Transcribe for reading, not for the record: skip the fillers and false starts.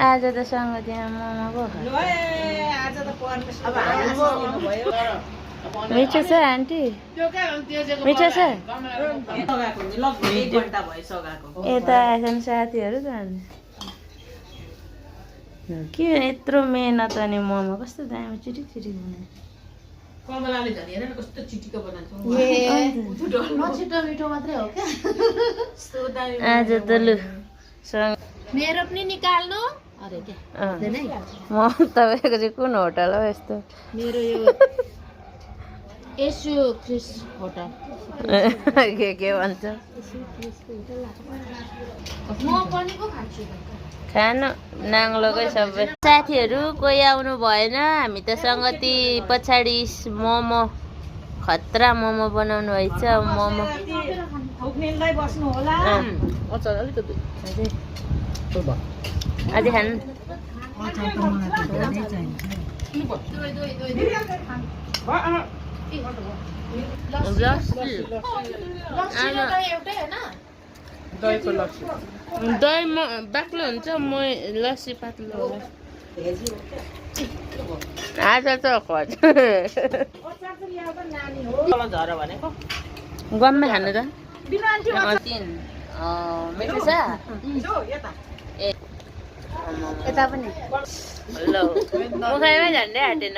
आज त सङ्गतिमा मोमो पो मिठो छ आन्टी मिठो छ यता आएछन् साथीहरू त के यत्रो मेहनत अनि मोमो कस्तो दामी चिटिक चिटिक बनायो कमलाले झन् हेर न कस्तो चिटिको बनाउँछ छिटो मिठो मात्रै हो क्या आज त लु मेरो पनि निकाल्नु अरे के म तपाईँको चाहिँ कुन होटल हो यस्तो मेरो यो यसु क्रिस होटल के भन्छ म पनि पो खान्छु खानु नाङ्लोकै सबै साथीहरू कोही आउनु भएन हामी त सङ्गति पछाडि मोमो खतरा मोमो बनाउनु भएछ मोमो अझै खानु दही बाक्लो हुन्छ म लस्सी पातलो होला आज त गममा खानु त मिठो छ यता पनि ल मुखाइमै झन्डै आँटेन